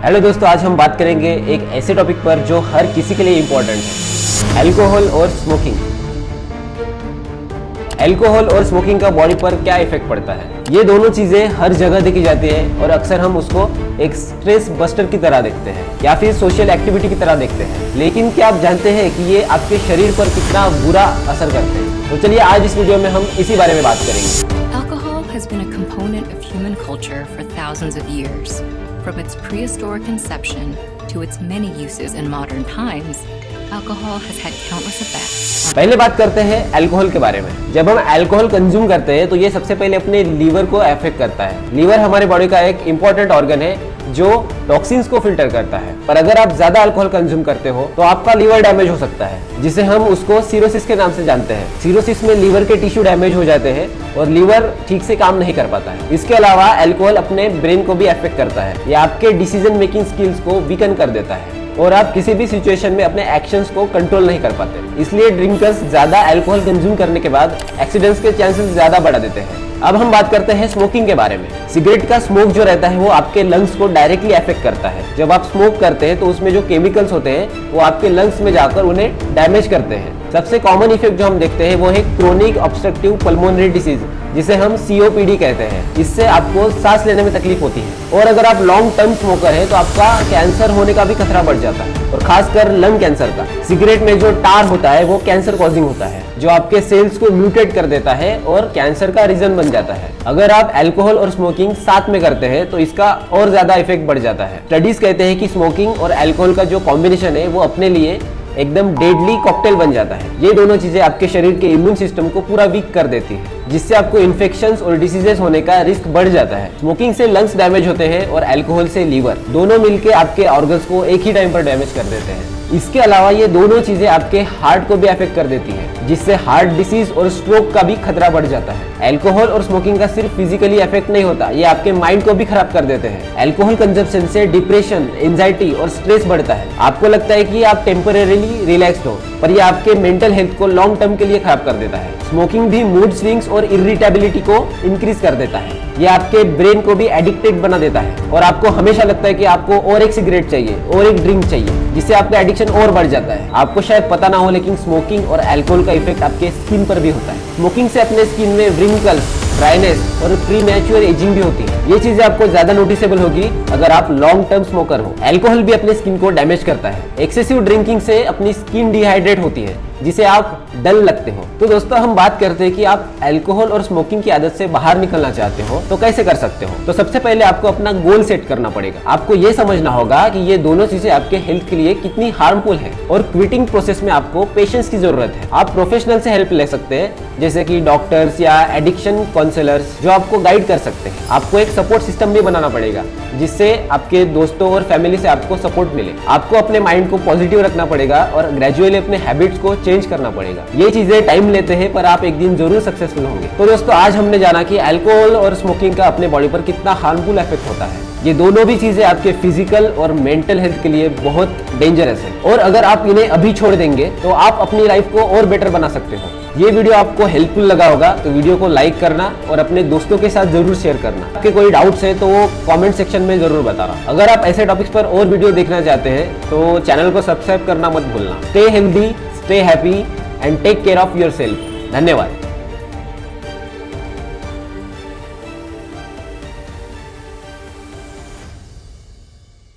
Hello दोस्तों, आज हम बात करेंगे एक ऐसे टॉपिक पर जो हर किसी के लिए इम्पोर्टेंट है, अल्कोहल और स्मोकिंग। अल्कोहल और स्मोकिंग का बॉडी पर क्या इफेक्ट पड़ता है। ये दोनों चीजें हर जगह देखी जाती है और अक्सर हम उसको एक स्ट्रेस बस्टर की तरह देखते हैं या फिर सोशल एक्टिविटी की तरह देखते हैं। लेकिन क्या आप जानते हैं कि ये आपके शरीर पर कितना बुरा असर करते हैं। तो चलिए आज इस वीडियो में हम इसी बारे में बात करेंगे। Alcohol has been a component of human culture for thousands of years. From its prehistoric conception to its many uses in modern times, alcohol has had countless effects. पहले बात करते हैं अल्कोहल के बारे में। जब हम अल्कोहल कंज्यूम करते हैं तो ये सबसे पहले अपने लीवर को अफेक्ट करता है। लीवर हमारे बॉडी का एक इंपॉर्टेंट ऑर्गन है जो टॉक्सिन्स को फिल्टर करता है। पर अगर आप ज्यादा अल्कोहल कंज्यूम करते हो तो आपका लीवर डैमेज हो सकता है, जिसे हम उसको सिरोसिस के नाम से जानते हैं। सिरोसिस में लीवर के टिश्यू डैमेज हो जाते हैं और लीवर ठीक से काम नहीं कर पाता है। इसके अलावा अल्कोहल अपने ब्रेन को भी अफेक्ट करता है। यह आपके डिसीजन मेकिंग स्किल्स को वीकन कर देता है और आप किसी भी सिचुएशन में अपने एक्शंस को कंट्रोल नहीं कर पाते। इसलिए ड्रिंकर्स ज्यादा अल्कोहल कंज्यूम करने के बाद एक्सीडेंट्स के चांसेस ज्यादा बढ़ा देते हैं। अब हम बात करते हैं स्मोकिंग के बारे में। सिगरेट का स्मोक जो रहता है वो आपके लंग्स को डायरेक्टली अफेक्ट करता है। जब आप स्मोक करते हैं तो उसमें जो केमिकल्स होते हैं वो आपके लंग्स में जाकर उन्हें डैमेज करते हैं। सबसे कॉमन इफेक्ट जो हम देखते हैं वो है क्रोनिक ऑब्स्ट्रक्टिव पल्मोनरी डिसीज, जिसे हम COPD कहते हैं। इससे आपको सांस लेने में तकलीफ होती है और अगर आप लॉन्ग टर्म स्मोकर है तो आपका कैंसर होने का भी खतरा बढ़ जाता है, और खासकर लंग कैंसर का। सिगरेट में जो टार होता है वो कैंसर कॉजिंग होता है, जो आपके सेल्स को म्यूटेट कर देता है और कैंसर का रीजन बन जाता है। अगर आप अल्कोहल और स्मोकिंग साथ में करते हैं तो इसका और ज्यादा इफेक्ट बढ़ जाता है। स्टडीज कहते हैं कि स्मोकिंग और अल्कोहल का जो कॉम्बिनेशन है वो अपने लिए एकदम डेडली कॉकटेल बन जाता है। ये दोनों चीजें आपके शरीर के इम्यून सिस्टम को पूरा वीक कर देती है, जिससे आपको इन्फेक्शंस और डिसीजेस होने का रिस्क बढ़ जाता है। स्मोकिंग से लंग्स डैमेज होते हैं और अल्कोहल से लीवर, दोनों मिलकर आपके ऑर्गन्स को एक ही टाइम पर डैमेज कर देते हैं। इसके अलावा ये दोनों चीजें आपके हार्ट को भी अफेक्ट कर देती है, जिससे हार्ट डिसीज और स्ट्रोक का भी खतरा बढ़ जाता है। अल्कोहल और स्मोकिंग का सिर्फ फिजिकली इफेक्ट नहीं होता, ये आपके माइंड को भी खराब कर देते हैं। अल्कोहल कंजप्शन से डिप्रेशन, एंजाइटी और स्ट्रेस बढ़ता है। आपको लगता है कि आप टेम्परेरीली रिलैक्स्ड हो, पर ये आपके मेंटल हेल्थ को लॉन्ग टर्म के लिए खराब कर देता है। स्मोकिंग भी मूड स्विंग्स और इरिटेबिलिटी को इंक्रीज कर देता है। ये आपके ब्रेन को भी एडिक्टेड बना देता है और आपको हमेशा लगता है कि आपको और एक सिगरेट चाहिए और एक ड्रिंक चाहिए, जिससे आपका एडिक्शन और बढ़ जाता है। आपको शायद पता ना हो, लेकिन स्मोकिंग और अल्कोहल का इफेक्ट आपके स्किन पर भी होता है। स्मोकिंग से अपने स्किन में व्रिंकल्स, ड्राइनेस और प्रीमैच्योर एजिंग भी होती है। ये चीजें आपको ज्यादा नोटिसेबल होगी अगर आप लॉन्ग टर्म स्मोकर हो। अल्कोहल भी अपने स्किन को डैमेज करता है। एक्सेसिव ड्रिंकिंग से अपनी स्किन डिहाइड्रेट होती है, जिसे आप डल लगते हो। तो दोस्तों, हम बात करते हैं कि आप अल्कोहल और स्मोकिंग की आदत से बाहर निकलना चाहते हो तो कैसे कर सकते हो। तो सबसे पहले आपको अपना गोल सेट करना पड़ेगा। आपको ये समझना होगा कि ये दोनों चीजें आपके हेल्थ के लिए कितनी हार्मफुल है, और क्विटिंग प्रोसेस में आपको पेशेंस की जरूरत है। आप प्रोफेशनल से हेल्प ले सकते हैं, जैसे कि डॉक्टर्स या एडिक्शन काउंसलर्स, जो आपको गाइड कर सकते हैं। आपको एक सपोर्ट सिस्टम भी बनाना पड़ेगा, जिससे आपके दोस्तों और फैमिली से आपको सपोर्ट मिले। आपको अपने माइंड को पॉजिटिव रखना पड़ेगा और ग्रेजुअली अपने हैबिट्स को चेंज करना पड़ेगा। ये चीजें टाइम लेते हैं, पर आप एक दिन जरूर सक्सेसफुल होंगे। तो दोस्तों, आज हमने जाना कि अल्कोहल और स्मोकिंग का अपने बॉडी पर कितना हार्मफुल इफेक्ट होता है। ये दोनों भी चीजें आपके फिजिकल और मेंटल हेल्थ के लिए बहुत डेंजरस है, और अगर आप इन्हें अभी छोड़ देंगे तो आप अपनी लाइफ को और बेटर बना सकते हो। ये वीडियो आपको हेल्पफुल लगा होगा तो वीडियो को लाइक करना और अपने दोस्तों के साथ जरूर शेयर करना। आपके कोई डाउट्स है तो वो कमेंट सेक्शन में जरूर बताना। अगर आप ऐसे टॉपिक्स पर और वीडियो देखना चाहते हैं तो चैनल को सब्सक्राइब करना मत भूलना। Stay healthy, stay happy and take care of yourself. धन्यवाद।